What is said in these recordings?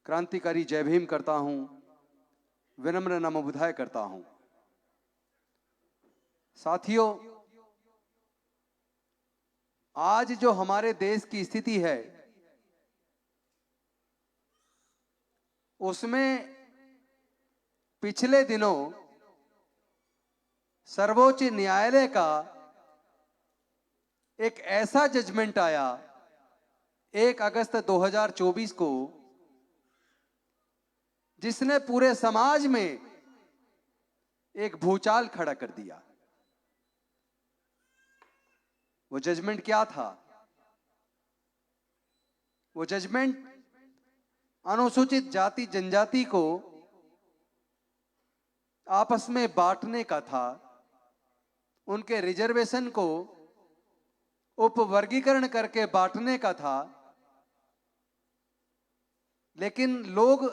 क्रांतिकारी जय भीम करता हूं, विनम्र नमो बुद्धाय करता हूं। साथियों, आज जो हमारे देश की स्थिति है उसमें पिछले दिनों सर्वोच्च न्यायालय का एक ऐसा जजमेंट आया 1 अगस्त 2024 को, जिसने पूरे समाज में एक भूचाल खड़ा कर दिया। वो जजमेंट क्या था? वो जजमेंट अनुसूचित जाति जनजाति को आपस में बांटने का था, उनके रिजर्वेशन को उपवर्गीकरण करके बांटने का था। लेकिन लोग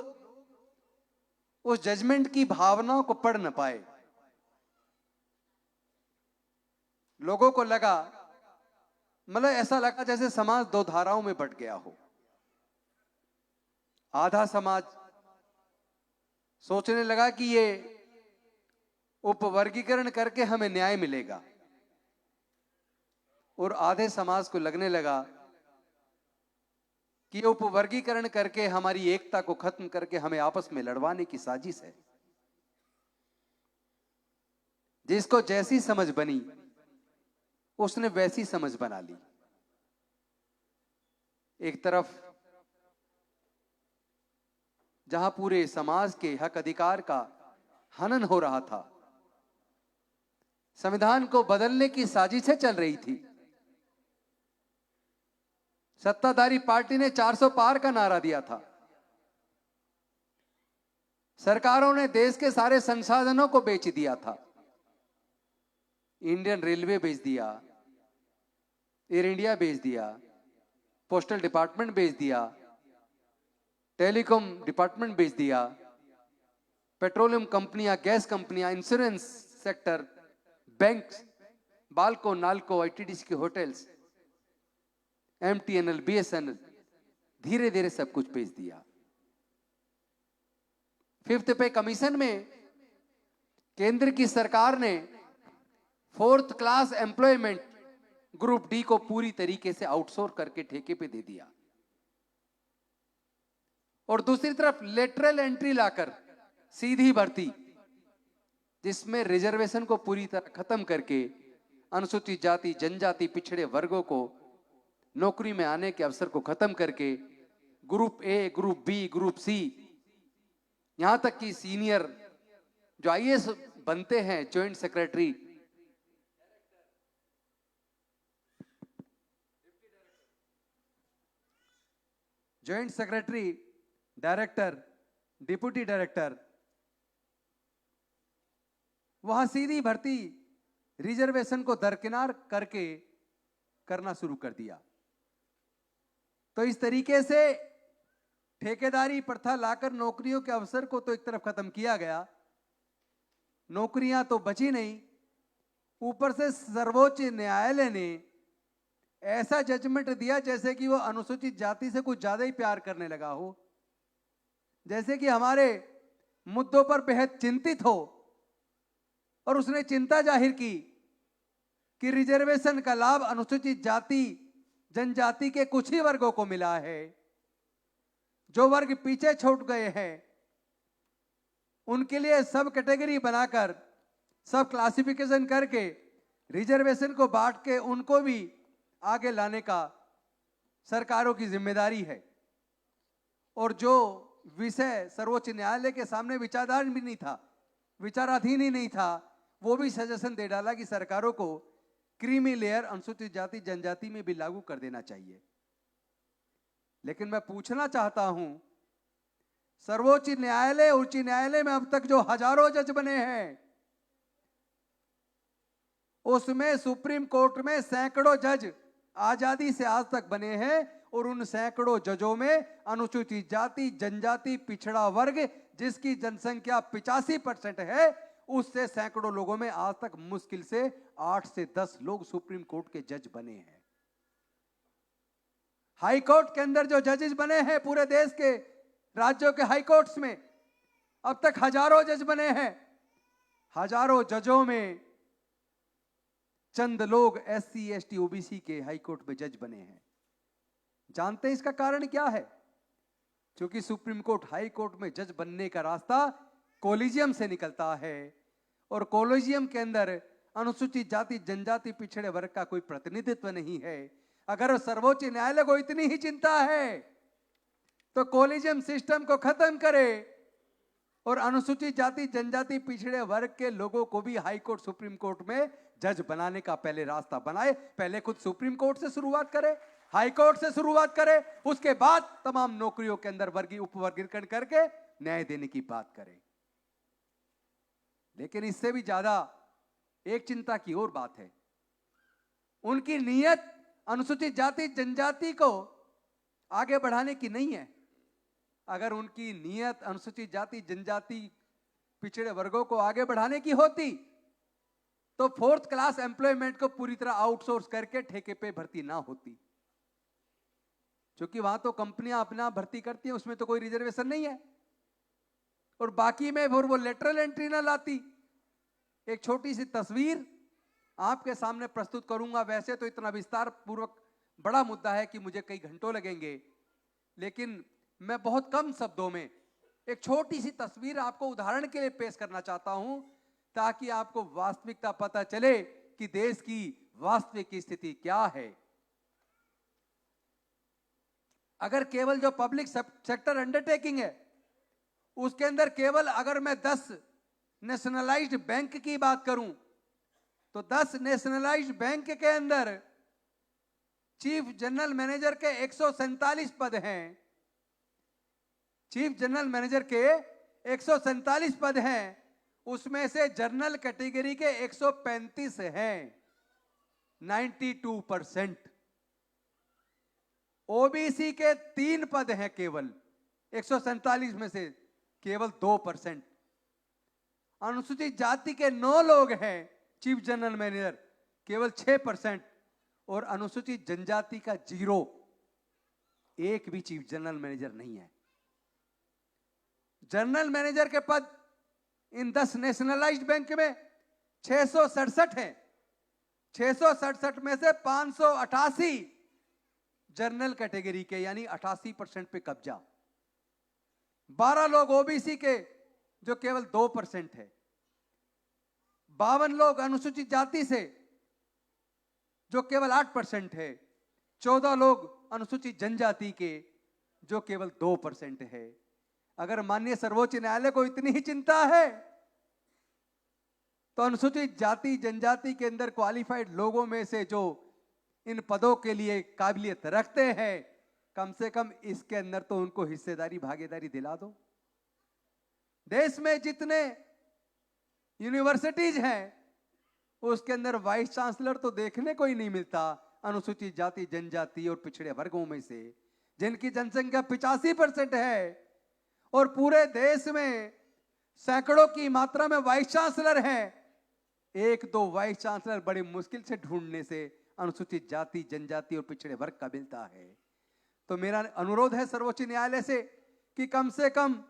उस जजमेंट की भावनाओं को पढ़ न पाए। लोगों को लगा, मतलब ऐसा लगा जैसे समाज दो धाराओं में बंट गया हो। आधा समाज सोचने लगा कि ये उपवर्गीकरण करके हमें न्याय मिलेगा, और आधे समाज को लगने लगा कि उपवर्गीकरण करके हमारी एकता को खत्म करके हमें आपस में लड़वाने की साजिश है। जिसको जैसी समझ बनी उसने वैसी समझ बना ली। एक तरफ जहां पूरे समाज के हक अधिकार का हनन हो रहा था, संविधान को बदलने की साजिशें चल रही थी, सत्ताधारी पार्टी ने 400 पार का नारा दिया था, सरकारों ने देश के सारे संसाधनों को बेच दिया था, इंडियन रेलवे बेच दिया, एयर इंडिया बेच दिया, पोस्टल डिपार्टमेंट बेच दिया, टेलीकॉम डिपार्टमेंट बेच दिया, पेट्रोलियम कंपनियां, गैस कंपनियां, insurance sector, bank, Balco NALCO, ITDC के होटल्स, एमटीएनएल, बीएसएनएल, धीरे धीरे सब कुछ बेच दिया। फिफ्थ पे कमीशन में केंद्र की सरकार ने 4th class employment group D को पूरी तरीके से आउटसोर्स करके ठेके पे दे दिया, और दूसरी तरफ लेटरल एंट्री लाकर सीधी भर्ती, जिसमें रिजर्वेशन को पूरी तरह खत्म करके अनुसूचित जाति जनजाति पिछड़े वर्गों को नौकरी में आने के अवसर को खत्म करके group A, group B, group C, यहां तक कि सीनियर जो आईएएस बनते हैं, joint secretary, joint secretary, director, deputy director, वहां सीधी भर्ती रिजर्वेशन को दरकिनार करके करना शुरू कर दिया। तो इस तरीके से ठेकेदारी प्रथा लाकर नौकरियों के अवसर को तो एक तरफ खत्म किया गया, नौकरियां तो बची नहीं, ऊपर से सर्वोच्च न्यायालय ने ऐसा जजमेंट दिया जैसे कि वो अनुसूचित जाति से कुछ ज्यादा ही प्यार करने लगा हो, जैसे कि हमारे मुद्दों पर बेहद चिंतित हो, और उसने चिंता जाहिर की कि रिजर्वेशन का लाभ अनुसूचित जाति जनजाति के कुछ ही वर्गों को मिला है, जो वर्ग पीछे छूट गए हैं उनके लिए सब कैटेगरी बनाकर, सब क्लासिफिकेशन करके रिजर्वेशन को बांट के उनको भी आगे लाने का सरकारों की जिम्मेदारी है। और जो विषय सर्वोच्च न्यायालय के सामने विचाराधीन भी नहीं था, विचाराधीन ही नहीं था, वो भी सजेशन दे डाला कि सरकारों को क्रीमी लेयर अनुसूचित जाति जनजाति में भी लागू कर देना चाहिए। लेकिन मैं पूछना चाहता हूं, सर्वोच्च न्यायालय, उच्च न्यायालय में अब तक जो हजारों जज बने हैं, उसमें सुप्रीम कोर्ट में सैकड़ों जज आजादी से आज तक बने हैं, और उन सैकड़ों जजों में अनुसूचित जाति जनजाति पिछड़ा वर्ग, जिसकी जनसंख्या 85% है, उससे सैकड़ों लोगों में आज तक मुश्किल से 8 से 10 लोग सुप्रीम कोर्ट के जज बने हैं। हाई कोर्ट के अंदर जो जजेस बने हैं पूरे देश के, राज्यों के हाई कोर्ट्स में अब तक हजारों जज बने हैं। हजारों जजों में चंद लोग SC ST OBC के हाई कोर्ट में जज बने हैं। जानते हैं इसका कारण क्या है? क्योंकि सुप्रीम कोर्ट हाई कोर्ट में जज बनने का रास्ता कॉलेजियम से निकलता है, और कॉलेजियम के अंदर अनुसूचित जाति जनजाति पिछड़े वर्ग का कोई प्रतिनिधित्व नहीं है। अगर सर्वोच्च न्यायालय को इतनी ही चिंता है तो कॉलेजियम सिस्टम को खत्म करे और अनुसूचित जाति जनजाति पिछड़े वर्ग के लोगों को भी हाई कोर्ट सुप्रीम कोर्ट में जज बनाने का पहले रास्ता बनाए। पहले खुद सुप्रीम कोर्ट से शुरुआत करे, हाई कोर्ट से शुरुआत करे, उसके बाद तमाम नौकरियों के अंदर उपवर्गीकरण करके न्याय देने की बात करें। लेकिन इससे भी ज्यादा एक चिंता की और बात है, उनकी नीयत अनुसूचित जाति जनजाति को आगे बढ़ाने की नहीं है। अगर उनकी नीयत अनुसूचित जाति जनजाति पिछड़े वर्गों को आगे बढ़ाने की होती तो 4th क्लास एम्प्लॉयमेंट को पूरी तरह आउटसोर्स करके ठेके पे भर्ती ना होती, क्योंकि वहां तो कंपनियां अपना भर्ती करती हैं, उसमें तो कोई रिजर्वेशन नहीं है। और बाकी में वो लेटरल एंट्री ना लाती। एक छोटी सी तस्वीर आपके सामने प्रस्तुत करूंगा। वैसे तो इतना विस्तार पूर्वक बड़ा मुद्दा है कि मुझे कई घंटों लगेंगे, लेकिन मैं बहुत कम शब्दों में एक छोटी सी तस्वीर आपको उदाहरण के लिए पेश करना चाहता हूं, ताकि आपको वास्तविकता पता चले कि देश की वास्तविक स्थिति क्या है। अगर केवल जो पब्लिक सेक्टर अंडरटेकिंग है उसके अंदर केवल अगर मैं 10 नेशनलाइज्ड बैंक की बात करूं तो 10 नेशनलाइज्ड बैंक के अंदर चीफ जनरल मैनेजर के 147 पद हैं। चीफ जनरल मैनेजर के 147 पद हैं, उसमें से जनरल कैटेगरी के 135 हैं, 92%। ओबीसी के 3 पद हैं, केवल 147 में से केवल 2%। अनुसूचित जाति के 9 लोग हैं चीफ जनरल मैनेजर, केवल 6%। और अनुसूचित जनजाति का 0, एक भी चीफ जनरल मैनेजर नहीं है। जनरल मैनेजर के पद इन 10 नेशनलाइज्ड बैंक में 667 हैं। 667 में से 588 जनरल कैटेगरी के, यानी 88% पे कब्जा। 12 लोग ओबीसी के, जो केवल 2% है। 52 लोग अनुसूचित जाति से, जो केवल 8% है। 14 लोग अनुसूचित जनजाति के, जो केवल 2% है। अगर माननीय सर्वोच्च न्यायालय को इतनी ही चिंता है तो अनुसूचित जाति जनजाति के अंदर क्वालिफाइड लोगों में से जो इन पदों के लिए काबिलियत रखते हैं, कम से कम इसके अंदर तो उनको हिस्सेदारी भागीदारी दिला दो। देश में जितने यूनिवर्सिटीज हैं उसके अंदर वाइस चांसलर तो देखने को ही नहीं मिलता अनुसूचित जाति जनजाति और पिछड़े वर्गों में से, जिनकी जनसंख्या 85% है। और पूरे देश में सैकड़ों की मात्रा में वाइस चांसलर हैं। 1-2 वाइस चांसलर बड़ी मुश्किल से ढूंढने से अनुसूचित जाति जनजाति और पिछड़े वर्ग का मिलता है। तो मेरा अनुरोध है सर्वोच्च न्यायालय से कि कम से कम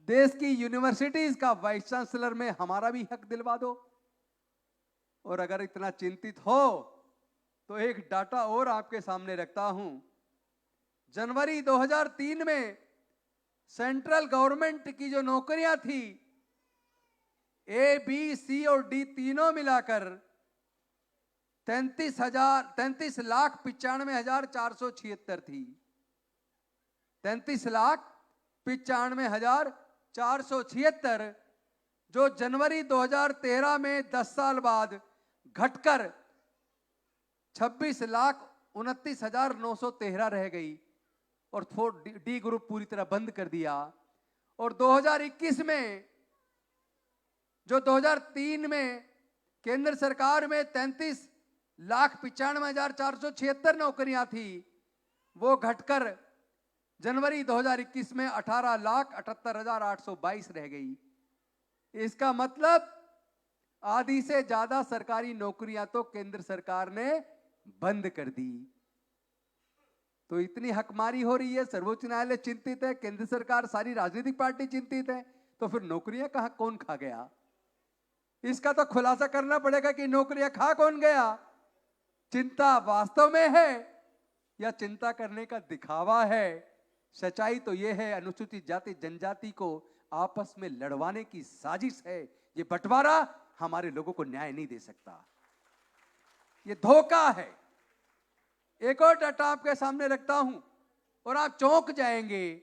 देश की यूनिवर्सिटीज का वाइस चांसलर में हमारा भी हक दिलवा दो। और अगर इतना चिंतित हो तो एक डाटा और आपके सामने रखता हूं। जनवरी 2003 में सेंट्रल गवर्नमेंट की जो नौकरियां थी, A, B, C और D तीनों मिलाकर 33,95,476 थी। 33,95,476, जो जनवरी 2013 में 10 साल बाद घटकर 26,29,913 रह गई और डी ग्रुप पूरी तरह बंद कर दिया। और 2021 में, जो 2003 में केंद्र सरकार में 33,95,476 नौकरियां थी, वो घटकर जनवरी 2021 में 18,78,822 रह गई। इसका मतलब आधी से ज्यादा सरकारी नौकरियां तो केंद्र सरकार ने बंद कर दी। तो इतनी हकमारी हो रही है, सर्वोच्च न्यायालय चिंतित है, केंद्र सरकार, सारी राजनीतिक पार्टी चिंतित है, तो फिर नौकरियां कहां, कौन खा गया? इसका तो खुलासा करना पड़ेगा कि नौकरियां खा कौन गया। चिंता वास्तव में है या चिंता करने का दिखावा है? सच्चाई तो यह है, अनुसूचित जाति जनजाति को आपस में लड़वाने की साजिश है। ये बंटवारा हमारे लोगों को न्याय नहीं दे सकता, ये धोखा है। एक और डाटा आपके सामने रखता हूं और आप चौंक जाएंगे।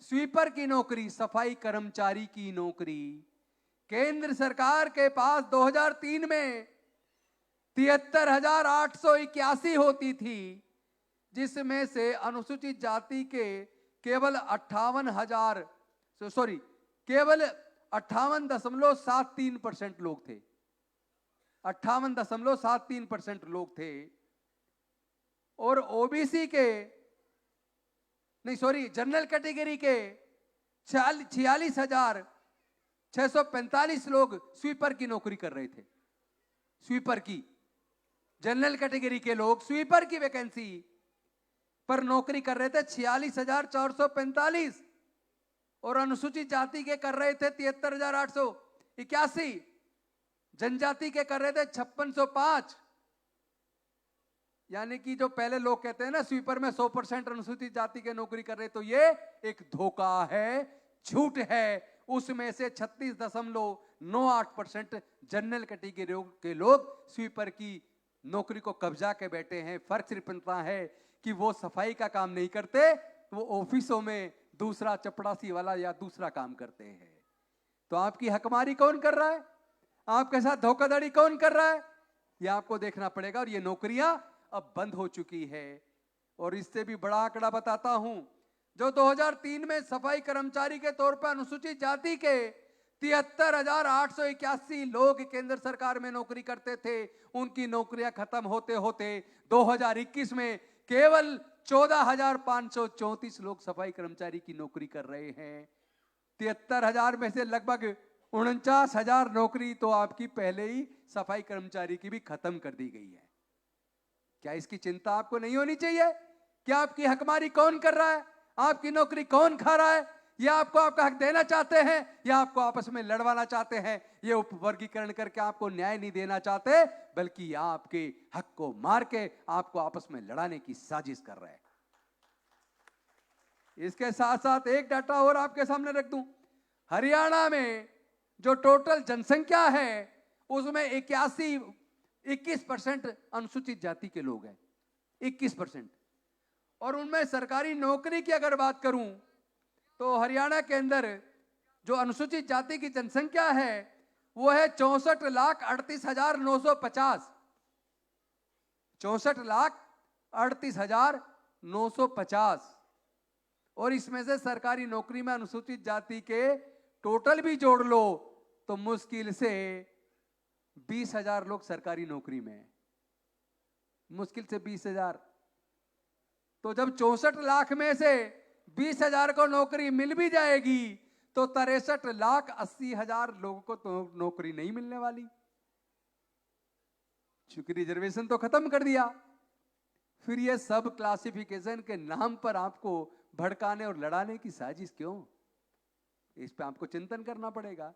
स्वीपर की नौकरी, सफाई कर्मचारी की नौकरी, केंद्र सरकार के पास 2003 में 73,881 होती थी, जिसमें से अनुसूचित जाति के केवल 58.73% लोग थे। 58.73% लोग थे। और ओबीसी के जनरल कैटेगरी के 46,645 लोग स्वीपर की नौकरी कर रहे थे। स्वीपर की, जनरल कैटेगरी के लोग स्वीपर की वैकेंसी पर नौकरी कर रहे थे 46,445 और अनुसूचित जाति के कर रहे थे 73,881, जनजाति के कर रहे थे 5605। यानी कि जो पहले लोग कहते हैं ना स्वीपर में 100% अनुसूचित जाति के नौकरी कर रहे, तो ये एक धोखा है, झूठ है। उसमें से 36.98% जनरल कैटेगरी के लोग स्वीपर की नौकरी को कब्जा के बैठे हैं। फर्क सिर्फ इतना है कि वो सफाई का काम नहीं करते, वो ऑफिसों में दूसरा चपड़ासी वाला या दूसरा काम करते हैं। तो आपकी हकमारी कौन कर रहा है? आपके साथ धोखाधड़ी कौन कर रहा है? ये आपको देखना पड़ेगा। और ये नौकरियां अब बंद हो चुकी है। और इससे भी बड़ा आंकड़ा बताता हूं, जो 2003 में सफाई कर्मचारी के तौर पर अनुसूचित जाति के 73,881 लोग केंद्र सरकार में नौकरी करते थे, उनकी नौकरियां खत्म होते होते 2021 में केवल 14,534 लोग सफाई कर्मचारी की नौकरी कर रहे हैं। 73,000 में से लगभग 49,000 नौकरी तो आपकी पहले ही सफाई कर्मचारी की भी खत्म कर दी गई है। क्या इसकी चिंता आपको नहीं होनी चाहिए? क्या आपकी हकमारी कौन कर रहा है? आपकी नौकरी कौन खा रहा है? या आपको आपका हक देना चाहते हैं, या आपको आपस में लड़वाना चाहते हैं? ये उपवर्गीकरण करके आपको न्याय नहीं देना चाहते, बल्कि आपके हक को मार के आपको आपस में लड़ाने की साजिश कर रहे हैं। इसके साथ साथ एक डाटा और आपके सामने रख दूं। हरियाणा में जो टोटल जनसंख्या है उसमें 21% अनुसूचित जाति के लोग हैं, 21%। और उनमें सरकारी नौकरी की अगर बात करूं तो हरियाणा के अंदर जो अनुसूचित जाति की जनसंख्या है वो है 64,38,950। 64,38,950। और इसमें से सरकारी नौकरी में अनुसूचित जाति के टोटल भी जोड़ लो तो मुश्किल से 20,000 लोग सरकारी नौकरी में हैं। मुश्किल से 20,000। तो जब 64 लाख में से 20,000 को नौकरी मिल भी जाएगी तो 63,80,000 लोगों को तो नौकरी नहीं मिलने वाली, क्योंकि रिजर्वेशन तो खत्म कर दिया। फिर ये सब क्लासिफिकेशन के नाम पर आपको भड़काने और लड़ाने की साजिश क्यों? इस पे आपको चिंतन करना पड़ेगा।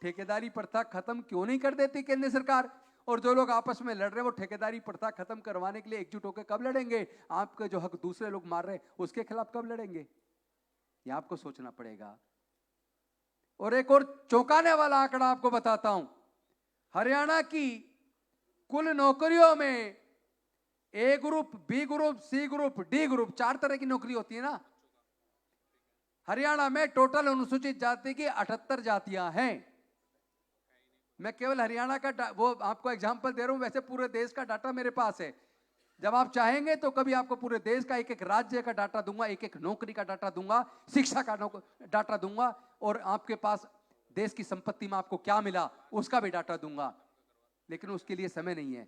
ठेकेदारी प्रथा खत्म क्यों नहीं कर देती केंद्र सरकार? और जो लोग आपस में लड़ रहे हैं वो ठेकेदारी प्रथा खत्म करवाने के लिए एकजुट होकर कब लड़ेंगे? आपके जो हक दूसरे लोग मार रहे हैं उसके खिलाफ कब लड़ेंगे? ये आपको सोचना पड़ेगा। और एक और चौंकाने वाला आंकड़ा आपको बताता हूं। हरियाणा की कुल नौकरियों में A group, B group, C group, D group, 4 तरह की नौकरी होती है ना। हरियाणा में टोटल अनुसूचित जाति की 78 जातियां हैं। मैं केवल हरियाणा का वो आपको एग्जांपल दे रहा हूं, वैसे पूरे देश का डाटा मेरे पास है। जब आप चाहेंगे तो कभी आपको पूरे देश का एक एक राज्य का डाटा दूंगा, एक एक नौकरी का डाटा दूंगा, शिक्षा का डाटा दूंगा, और आपके पास देश की संपत्ति में आपको क्या मिला उसका भी डाटा दूंगा। लेकिन उसके लिए समय नहीं है,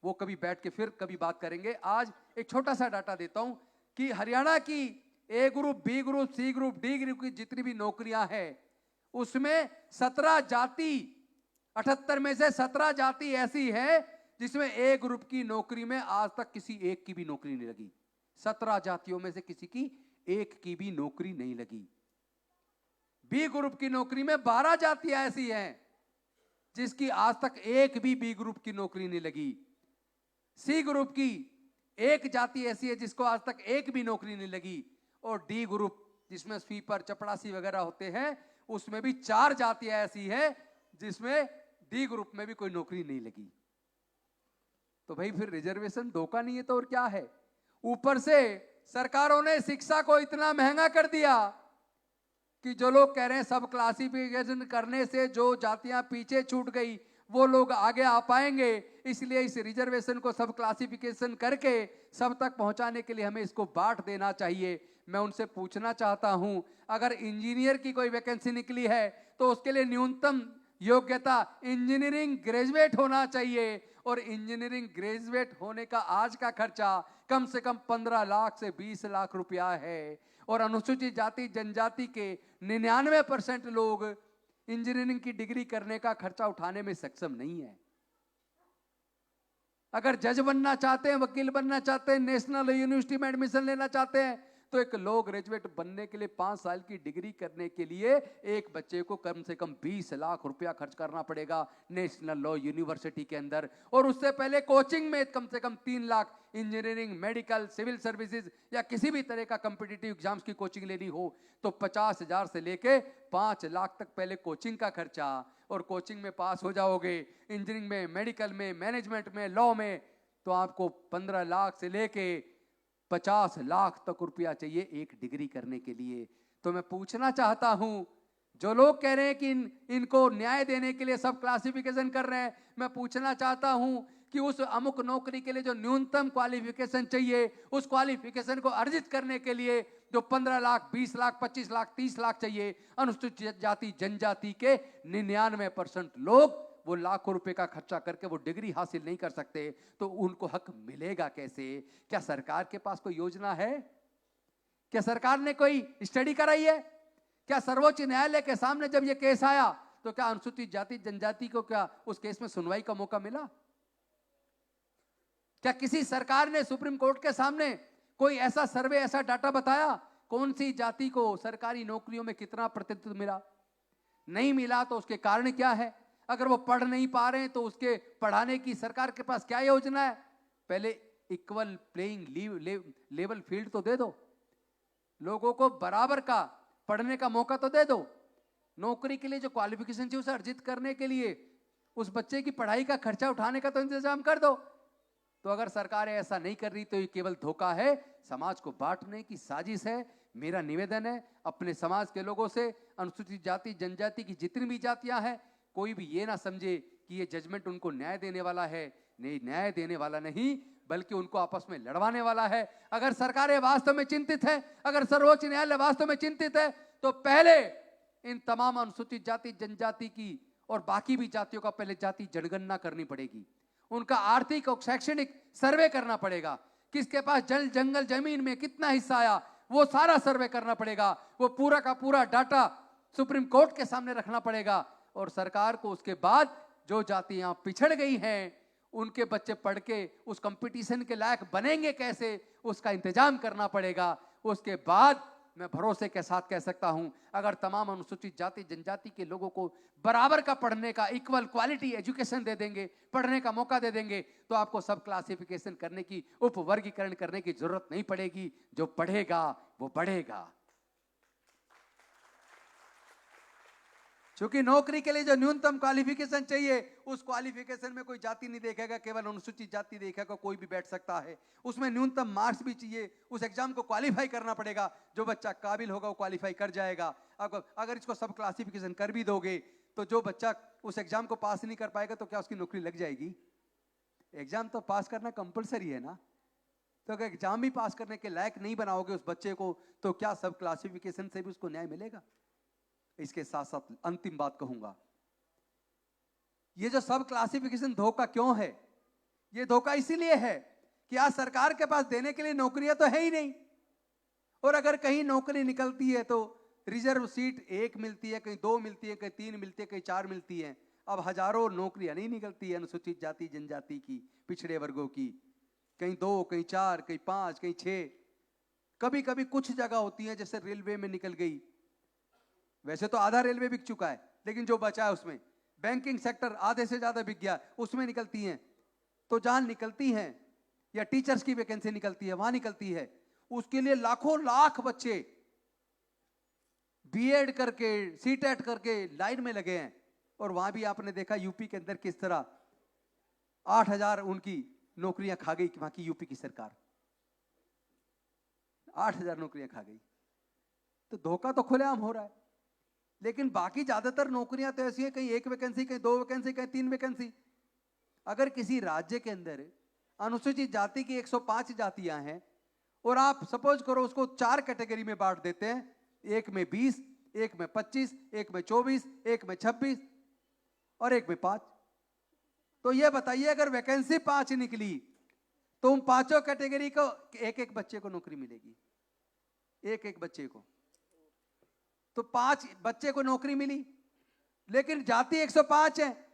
वो कभी बैठ के फिर कभी बात करेंगे। आज एक छोटा सा डाटा देता हूं कि हरियाणा की A group, B group, C group, D group की जितनी भी नौकरियां हैं उसमें 17 जाति, 78 में से 17 जाति ऐसी है जिसमें ए ग्रुप की नौकरी में आज तक किसी एक की भी नौकरी नहीं लगी। 17 जातियों में से किसी की एक की भी नौकरी नहीं लगी। बी ग्रुप की नौकरी में 12 जातियां ऐसी हैं जिसकी आज तक एक भी बी ग्रुप की नौकरी नहीं लगी। सी ग्रुप की एक जाति ऐसी है जिसको आज तक एक भी नौकरी नहीं लगी। और डी ग्रुप जिसमें स्वीपर चपड़ासी वगैरह होते हैं, उसमें भी 4 जातियां ऐसी हैं जिसमें डी ग्रुप में भी कोई नौकरी नहीं लगी। तो भाई फिर रिजर्वेशन धोखा नहीं है तो और क्या है? ऊपर से सरकारों ने शिक्षा को इतना महंगा कर दिया कि जो लोग कह रहे हैं सब क्लासिफिकेशन करने से जो जातियां पीछे छूट गई वो लोग आगे आ पाएंगे, इसलिए इस रिजर्वेशन को सब क्लासिफिकेशन करके सब तक पहुंचाने के लिए हमें इसको बांट देना चाहिए। मैं उनसे पूछना चाहता हूं, अगर इंजीनियर की कोई वैकेंसी निकली है तो उसके लिए न्यूनतम योग्यता इंजीनियरिंग ग्रेजुएट होना चाहिए, और इंजीनियरिंग ग्रेजुएट होने का आज का खर्चा कम से कम 15 लाख से 20 लाख रुपया है। और अनुसूचित जाति जनजाति के 99% लोग इंजीनियरिंग की डिग्री करने का खर्चा उठाने में सक्षम नहीं है। अगर जज बनना चाहते हैं, वकील बनना चाहते हैं, नेशनल यूनिवर्सिटी में एडमिशन लेना चाहते हैं, तो एक लॉ ग्रेजुएट बनने के लिए 5 साल की डिग्री करने के लिए एक बच्चे को कम से कम 20 लाख रुपया खर्च करना पड़ेगा नेशनल लॉ यूनिवर्सिटी के अंदर। और उससे पहले कोचिंग में कम से कम 3 lakh, engineering, medical, civil services या किसी भी तरह का कॉम्पिटिटिव एग्जाम्स की कोचिंग लेनी हो तो 50,000 से लेके 5 लाख तक पहले कोचिंग का खर्चा। और कोचिंग में पास हो जाओगे, इंजीनियरिंग में, मेडिकल में, मैनेजमेंट में, लॉ में, तो आपको 15 लाख से लेके 50 लाख तक रुपया चाहिए एक डिग्री करने के लिए। तो मैं पूछना चाहता हूं, जो लोग कह रहे हैं कि इनको न्याय देने के लिए सब क्लासिफिकेशन कर रहे हैं, मैं पूछना चाहता हूं कि उस अमुक नौकरी के लिए जो न्यूनतम क्वालिफिकेशन चाहिए, उस क्वालिफिकेशन को अर्जित करने के लिए जो 15 लाख, 20 लाख, 25 लाख, 30 लाख चाहिए, अनुसूचित जाति जनजाति के 99% लोग वो लाखों रुपए का खर्चा करके वो डिग्री हासिल नहीं कर सकते, तो उनको हक मिलेगा कैसे? क्या सरकार के पास कोई योजना है? क्या सरकार ने कोई स्टडी कराई है? क्या सर्वोच्च न्यायालय के सामने जब ये केस आया तो क्या अनुसूचित जाति जनजाति को क्या उस केस में सुनवाई का मौका मिला? क्या किसी सरकार ने सुप्रीम कोर्ट के सामने कोई ऐसा सर्वे, ऐसा डाटा बताया कौन सी जाति को सरकारी नौकरियों में कितना प्रतिशत मिला? नहीं मिला तो उसके कारण क्या है? अगर वो पढ़ नहीं पा रहे हैं तो उसके पढ़ाने की सरकार के पास क्या योजना है? पहले इक्वल प्लेइंग लेवल फील्ड तो दे दो, लोगों को बराबर का पढ़ने का मौका तो दे दो। नौकरी के लिए जो क्वालिफिकेशन चाहिए उसे अर्जित करने के लिए उस बच्चे की पढ़ाई का खर्चा उठाने का तो इंतजाम कर दो। तो अगर सरकार ऐसा नहीं कर रही तो ये केवल धोखा है, समाज को बांटने की साजिश है। मेरा निवेदन है अपने समाज के लोगों से, अनुसूचित जाति जनजाति की जितनी भी जातियां हैं, कोई भी ये ना समझे कि ये जजमेंट उनको न्याय देने वाला है। नहीं, न्याय देने वाला नहीं, बल्कि उनको आपस में लड़वाने वाला है। अगर सरकारें वास्तव में चिंतित है, अगर सर्वोच्च न्यायालय वास्तव में चिंतित है, तो पहले इन तमाम अनुसूचित जाति जनजाति की और बाकी भी जातियों का पहले जाति जनगणना करनी पड़ेगी। उनका आर्थिक और शैक्षणिक सर्वे करना पड़ेगा। किसके पास जल जंगल जमीन में कितना हिस्सा आया वो सारा सर्वे करना पड़ेगा। वो पूरा का पूरा डाटा सुप्रीम कोर्ट के सामने रखना पड़ेगा। और सरकार को उसके बाद जो जातियां पिछड़ गई हैं उनके बच्चे पढ़ के उस कंपटीशन के लायक बनेंगे कैसे, उसका इंतजाम करना पड़ेगा। उसके बाद मैं भरोसे के साथ कह सकता हूं, अगर तमाम अनुसूचित जाति जनजाति के लोगों को बराबर का पढ़ने का, इक्वल क्वालिटी एजुकेशन दे देंगे, पढ़ने का मौका दे देंगे, तो आपको सब क्लासिफिकेशन करने की, उपवर्गीकरण करने की जरूरत नहीं पड़ेगी। जो पढ़ेगा वो बढ़ेगा। क्योंकि नौकरी के लिए जो न्यूनतम क्वालिफिकेशन चाहिए उस क्वालिफिकेशन में कोई जाति नहीं देखेगा, केवल अनुसूचित जाति देखेगा, कोई भी बैठ सकता है। उसमें न्यूनतम मार्क्स भी चाहिए, उस एग्जाम को क्वालिफाई करना पड़ेगा। जो बच्चा काबिल होगा वो क्वालिफाई कर जाएगा। अगर इसको सब क्लासिफिकेशन कर भी दोगे तो जो बच्चा उस एग्जाम को पास नहीं कर पाएगा तो क्या उसकी नौकरी लग जाएगी? एग्जाम तो पास करना कंपलसरी है ना। तो अगर एग्जाम भी पास करने के लायक नहीं बनाओगे उस बच्चे को, तो क्या सब क्लासिफिकेशन से भी उसको न्याय मिलेगा? इसके साथ साथ अंतिम बात कहूंगा, ये जो सब क्लासिफिकेशन धोखा क्यों है? ये धोखा इसीलिए है कि आज सरकार के पास देने के लिए नौकरियां तो है ही नहीं, और अगर कहीं नौकरी निकलती है तो रिजर्व सीट 1 मिलती है, कहीं 2 मिलती है, कहीं 3 मिलती है, कहीं 4 मिलती है। अब हजारों नौकरियां नहीं निकलती है अनुसूचित जाति जनजाति की, पिछड़े वर्गों की, कहीं 2, कहीं 4, कहीं 5, कहीं 6। कभी कभी कुछ जगह होती है जैसे रेलवे में निकल गई, वैसे तो आधा रेलवे बिक चुका है, लेकिन जो बचा है उसमें, बैंकिंग सेक्टर आधे से ज्यादा बिक गया, उसमें निकलती हैं। तो जहां निकलती हैं, या टीचर्स की वैकेंसी निकलती है, वहां निकलती है, उसके लिए लाखों लाख बच्चे बीएड करके, सीटेट करके लाइन में लगे हैं। और वहां भी आपने देखा यूपी के अंदर किस तरह 8,000 उनकी नौकरियां खा गई, वहां की यूपी की सरकार 8,000 नौकरियां खा गई। तो धोखा तो खुलेआम हो रहा है। लेकिन बाकी ज्यादातर नौकरियां तो ऐसी है, कहीं 1 वैकेंसी, कहीं 2 वैकेंसी, कहीं 3 वैकेंसी। अगर किसी राज्य के अंदर अनुसूचित जाति की 105 जातियां हैं और आप सपोज करो उसको 4 कैटेगरी में बांट देते हैं, एक में 20, एक में 25, एक में 24, एक में 26 और एक में 5, तो यह बताइए अगर वैकेंसी 5 निकली तो उन पांचों कैटेगरी को एक एक बच्चे को नौकरी मिलेगी, एक एक बच्चे को। तो 5 बच्चे को नौकरी मिली, लेकिन जाति 105 है।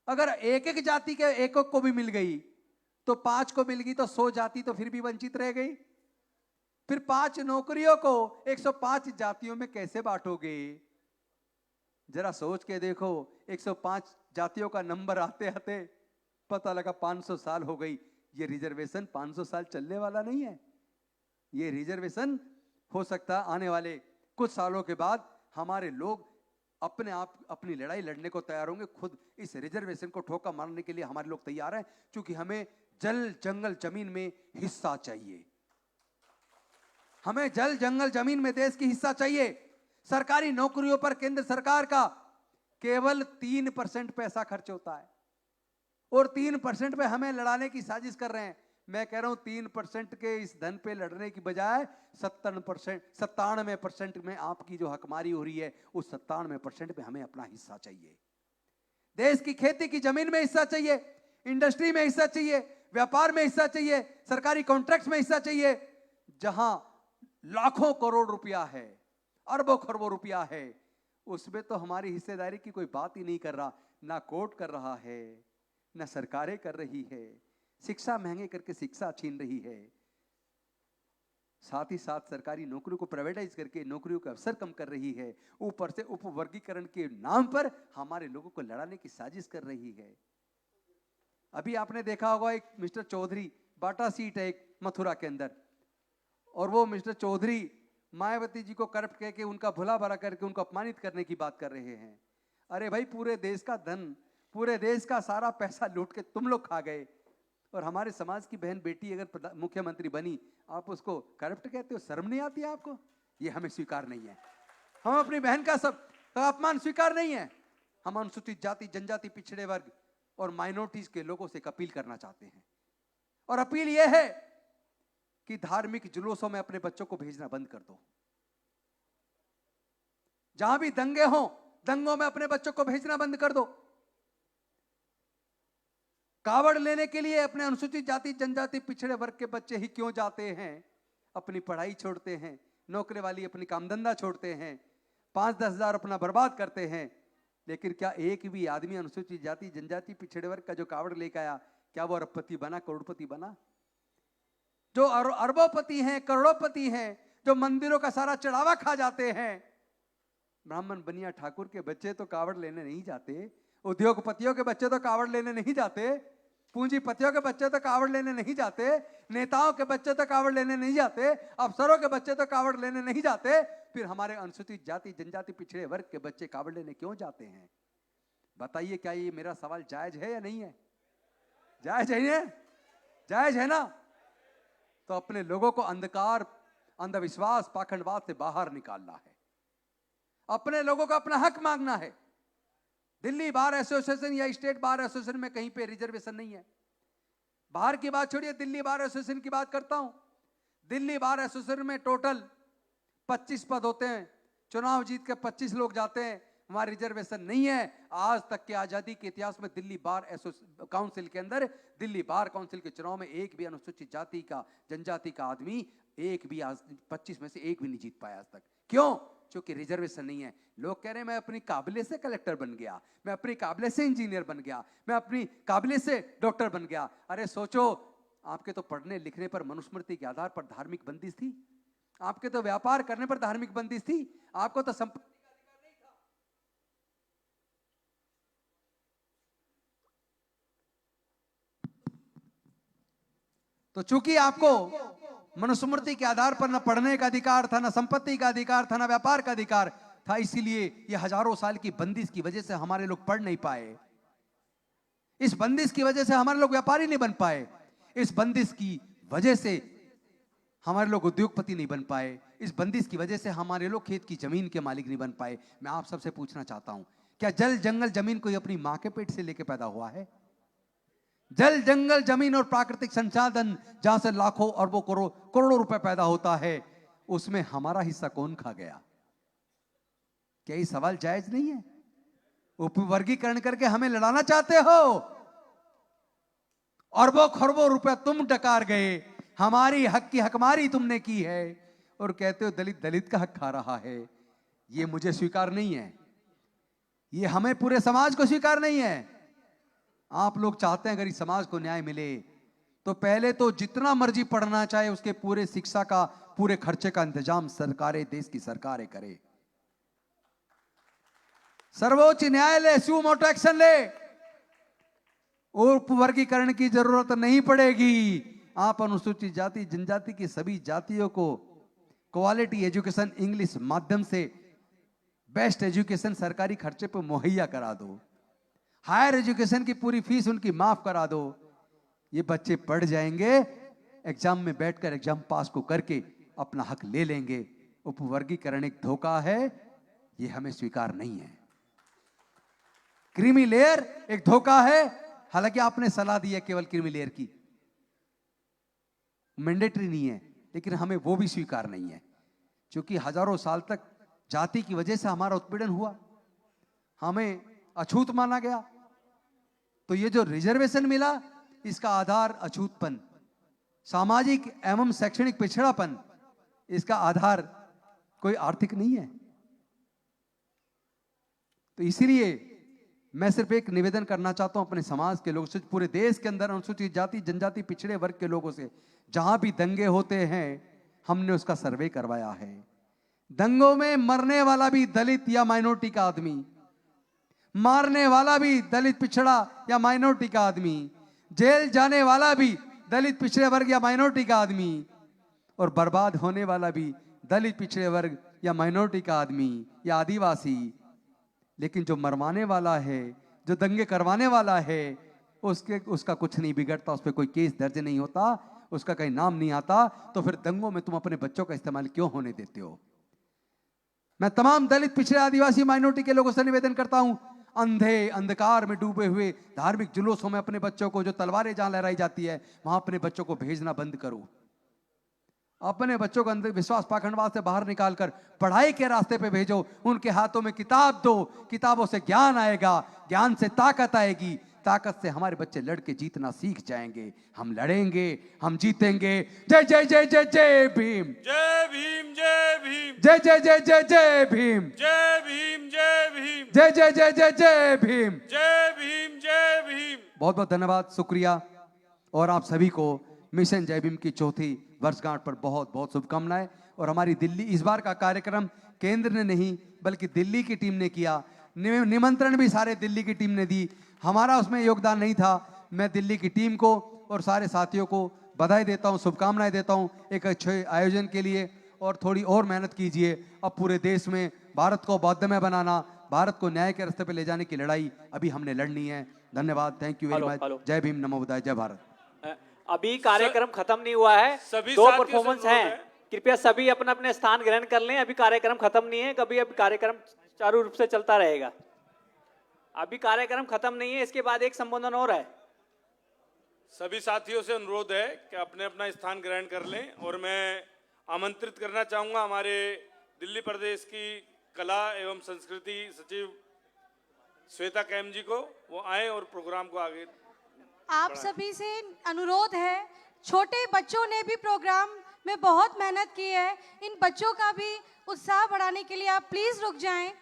अगर एक एक जाति के एक एक को भी मिल गई तो 5 को मिल गई, तो 100 जाति तो फिर भी वंचित रह गई। फिर 5 नौकरियों को 105 जातियों में कैसे बांटोगे? जरा सोच के देखो। 105 जातियों का नंबर आते आते पता लगा 500 साल हो गई। ये रिजर्वेशन 500 साल चलने वाला नहीं है। ये रिजर्वेशन हो सकता है आने वाले कुछ सालों के बाद हमारे लोग अपने आप अपनी लड़ाई लड़ने को तैयार होंगे। खुद इस रिजर्वेशन को ठोका मारने के लिए हमारे लोग तैयार हैं, क्योंकि हमें जल जंगल जमीन में हिस्सा चाहिए। हमें जल जंगल जमीन में देश की हिस्सा चाहिए। सरकारी नौकरियों पर केंद्र सरकार का केवल 3% पैसा खर्च होता है और 3% पे हमें लड़ाने की साजिश कर रहे हैं। मैं कह रहा हूं 3% के इस धन पे लड़ने की बजाय 97% में आपकी जो हकमारी हो रही है, उस 97% पे हमें अपना हिस्सा चाहिए। देश की खेती की जमीन में हिस्सा चाहिए, इंडस्ट्री में हिस्सा चाहिए, व्यापार में हिस्सा चाहिए, सरकारी कॉन्ट्रैक्ट्स में हिस्सा चाहिए। जहां लाखों करोड़ रुपया है, अरबों खरबों रुपया है, उसमें तो हमारी हिस्सेदारी की कोई बात ही नहीं कर रहा। ना कोर्ट कर रहा है, ना सरकारें कर रही है। शिक्षा महंगे करके शिक्षा छीन रही है। साथ ही साथ सरकारी नौकरियों को प्राइवेटाइज करके नौकरियों के अवसर कम कर रही है। ऊपर से उपवर्गीकरण के नाम पर हमारे लोगों को लड़ाने की साजिश कर रही है। अभी आपने देखा होगा एक मिस्टर चौधरी, बाटा सीट है एक मथुरा के अंदर, और वो मिस्टर चौधरी मायावती जी को करप्ट कह के उनका भुला भरा करके उनको अपमानित करने की बात कर रहे हैं। अरे भाई, पूरे देश का धन, पूरे देश का सारा पैसा लूट के तुम लोग खा गए, और हमारे समाज की बहन बेटी अगर मुख्यमंत्री बनी, आप उसको करप्ट कहते हो? शर्म नहीं आती है आपको? ये हमें स्वीकार नहीं है। हम अपनी बहन का सब अपमान स्वीकार नहीं है। हम अनुसूचित जाति, जनजाति, पिछड़े वर्ग और माइनॉरिटीज के लोगों से एक अपील करना चाहते हैं, और अपील यह है कि धार्मिक जुलूसों में अपने बच्चों को भेजना बंद कर दो। जहां भी दंगे हों, दंगों में अपने बच्चों को भेजना बंद कर दो। कावड़ लेने के लिए अपने अनुसूचित जाति, जनजाति, पिछड़े वर्ग के बच्चे ही क्यों जाते हैं? अपनी पढ़ाई छोड़ते हैं, नौकरी वाली अपनी कामधंधा छोड़ते हैं, 5-10 हजार अपना बर्बाद करते हैं। लेकिन क्या एक भी आदमी अनुसूचित जाति, जनजाति, पिछड़े वर्ग का जो कावड़ लेकर आया, क्या वो अरबपति बना, करोड़पति बना? जो अरबोपति हैं, करोड़ोपति हैं, जो मंदिरों का सारा चढ़ावा खा जाते हैं, ब्राह्मण बनिया ठाकुर के बच्चे तो कावड़ लेने नहीं जाते, उद्योगपतियों के बच्चे तो कावड़ लेने नहीं जाते, पूंजीपतियों के बच्चे तो कावड़ लेने नहीं जाते, नेताओं के बच्चे तो कावड़ लेने नहीं जाते, अफसरों के बच्चे तो कावड़ लेने नहीं जाते। फिर हमारे अनुसूचित जाति, जनजाति, पिछड़े वर्ग के बच्चे कावड़ लेने क्यों जाते हैं? बताइए, क्या ये मेरा सवाल जायज है या नहीं है? जायज है? जायज है ना? तो अपने लोगों को अंधकार, अंधविश्वास, पाखंडवाद से बाहर निकालना है। अपने लोगों को अपना हक मांगना है। दिल्ली बार एसोसिएशन या स्टेट बार एसोसिएशन में कहीं पे रिजर्वेशन नहीं है। बाहर की बात छोड़िए, दिल्ली बार एसोसिएशन की बात करता हूं। दिल्ली बार एसोसिएशन में टोटल 25 पद होते हैं। चुनाव जीत के 25 लोग जाते हैं। वहां रिजर्वेशन नहीं है। आज तक के आजादी के इतिहास में दिल्ली बार काउंसिल के अंदर, दिल्ली बार काउंसिल के चुनाव में एक भी अनुसूचित जाति का, जनजाति का आदमी एक भी, आज 25 में से एक भी नहीं जीत पाया आज तक। क्यों? क्योंकि रिजर्वेशन नहीं है। लोग कह रहे हैं मैं अपनी काबिलियत से कलेक्टर बन गया, मैं अपनी काबिलियत से इंजीनियर बन गया, मैं अपनी काबिलियत से डॉक्टर बन गया। अरे सोचो, आपके तो पढ़ने लिखने पर मनुस्मृति के आधार पर धार्मिक बंदिश थी, आपके तो व्यापार करने पर धार्मिक बंदिश थी, आपको तो संपत्ति का अधिकार नहीं था। तो चूंकि आपको मनुस्मृति के आधार पर न पढ़ने का अधिकार था, न संपत्ति का अधिकार था, न व्यापार का अधिकार था, इसीलिए ये हजारों साल की बंदिश की वजह से हमारे लोग पढ़ नहीं पाए। इस बंदिश की वजह से हमारे लोग व्यापारी नहीं बन पाए। इस बंदिश की वजह से हमारे लोग उद्योगपति नहीं बन पाए। इस बंदिश की वजह से हमारे लोग खेत की जमीन के मालिक नहीं बन पाए। मैं आप सबसे पूछना चाहता हूं, क्या जल जंगल जमीन कोई अपनी मां के पेट से लेके पैदा हुआ है? जल जंगल जमीन और प्राकृतिक संसाधन जहां से लाखों अरबों करोड़ों रुपए पैदा होता है, उसमें हमारा हिस्सा कौन खा गया? क्या ये सवाल जायज नहीं है? उपवर्गीकरण करके हमें लड़ाना चाहते हो? अरबों खरबों रुपए तुम डकार गए, हमारी हक की हकमारी तुमने की है, और कहते हो दलित दलित का हक खा रहा है। ये मुझे स्वीकार नहीं है, ये हमें पूरे समाज को स्वीकार नहीं है। आप लोग चाहते हैं अगर इस समाज को न्याय मिले तो पहले तो जितना मर्जी पढ़ना चाहे उसके पूरे शिक्षा का पूरे खर्चे का इंतजाम सरकारें, देश की सरकारें करे। सर्वोच्च न्यायालय सुमो मोटो एक्शन ले, उपवर्गीकरण की जरूरत नहीं पड़ेगी। आप अनुसूचित जाति जनजाति की सभी जातियों को क्वालिटी एजुकेशन इंग्लिश माध्यम से बेस्ट एजुकेशन सरकारी खर्चे पर मुहैया करा दो। हायर एजुकेशन की पूरी फीस उनकी माफ करा दो। ये बच्चे पढ़ जाएंगे, एग्जाम में बैठकर एग्जाम पास को करके अपना हक ले लेंगे। उपवर्गीकरण एक धोखा है, ये हमें स्वीकार नहीं है। क्रीमी लेयर एक धोखा है, हालांकि आपने सलाह दी है केवल क्रीमी लेयर की, मैंडेटरी नहीं है, लेकिन हमें वो भी स्वीकार नहीं है। क्योंकि हजारों साल तक जाति की वजह से हमारा उत्पीड़न हुआ, हमें अछूत माना गया। तो ये जो रिजर्वेशन मिला, इसका आधार अछूतपन, सामाजिक एवं शैक्षणिक पिछड़ापन, इसका आधार कोई आर्थिक नहीं है। तो इसीलिए मैं सिर्फ एक निवेदन करना चाहता हूं अपने समाज के लोगों से, पूरे देश के अंदर अनुसूचित जाति जनजाति पिछड़े वर्ग के लोगों से, जहां भी दंगे होते हैं हमने उसका सर्वे करवाया है। दंगों में मरने वाला भी दलित या माइनॉरिटी का आदमी, मारने वाला भी दलित पिछड़ा या माइनॉरिटी का आदमी, जेल जाने वाला भी दलित पिछड़े वर्ग या माइनॉरिटी का आदमी, और बर्बाद होने वाला भी दलित पिछड़े वर्ग या माइनॉरिटी का आदमी या आदिवासी। लेकिन जो मरवाने वाला है, जो दंगे करवाने वाला है, उसका कुछ नहीं बिगड़ता, उस पर कोई केस दर्ज नहीं होता, उसका कहीं नाम नहीं आता। तो फिर दंगों में तुम अपने बच्चों का इस्तेमाल क्यों होने देते हो? मैं तमाम दलित पिछड़े आदिवासी माइनॉरिटी के लोगों से निवेदन करता हूं, अंधे अंधकार में डूबे हुए धार्मिक जुलूसों में अपने बच्चों को, जो तलवारें जहां लहराई जाती है वहां अपने बच्चों को भेजना बंद करो। अपने बच्चों को अंधविश्वास पाखंडवाद से बाहर निकालकर पढ़ाई के रास्ते पे भेजो। उनके हाथों में किताब दो, किताबों से ज्ञान आएगा, ज्ञान से ताकत आएगी, ताकत से हमारे बच्चे लड़के जीतना सीख जाएंगे। हम लड़ेंगे, हम जीतेंगे। जय जय जय जय जय भीम, जय भीम, जय भीम, जय जय जय जय जय भीम, जय भीम, जय भीम, जय जय जय जय जय भीम, जय भीम, जय भीम। बहुत बहुत धन्यवाद, शुक्रिया। और आप सभी को मिशन जय भीम की चौथी वर्षगांठ पर बहुत बहुत शुभकामनाएं। और हमारी दिल्ली इस बार का कार्यक्रम केंद्र ने नहीं बल्कि दिल्ली की टीम ने किया। निमंत्रण भी सारे दिल्ली की टीम ने दी, हमारा उसमें योगदान नहीं था। मैं दिल्ली की टीम को और सारे साथियों को बधाई देता हूं, शुभकामनाएं देता हूं एक अच्छे आयोजन के लिए। और थोड़ी और मेहनत कीजिए। अब पूरे देश में भारत को बौद्धमय बनाना, भारत को न्याय के रास्ते पर ले जाने की लड़ाई अभी हमने लड़नी है। धन्यवाद, थैंक यू वेरी मच। जय भीम, नमो बुद्धाय, जय भारत। अभी कार्यक्रम खत्म नहीं हुआ है, सभी दो साथियों से परफॉर्मेंस अनुरोध हैं, है। कृपया सभी अपना अपने स्थान ग्रहण कर लें। अभी कार्यक्रम खत्म नहीं है, कभी अभी कार्यक्रम चालू रूप से चलता रहेगा। अभी कार्यक्रम खत्म नहीं है, इसके बाद एक संबोधन और है। सभी साथियों से अनुरोध है कि अपने अपना स्थान ग्रहण कर लें। और मैं आमंत्रित करना चाहूंगा हमारे दिल्ली प्रदेश की कला एवं संस्कृति सचिव श्वेता कैम जी को, वो आए और प्रोग्राम को आगे। आप सभी से अनुरोध है, छोटे बच्चों ने भी प्रोग्राम में बहुत मेहनत की है, इन बच्चों का भी उत्साह बढ़ाने के लिए आप प्लीज रुक जाएं।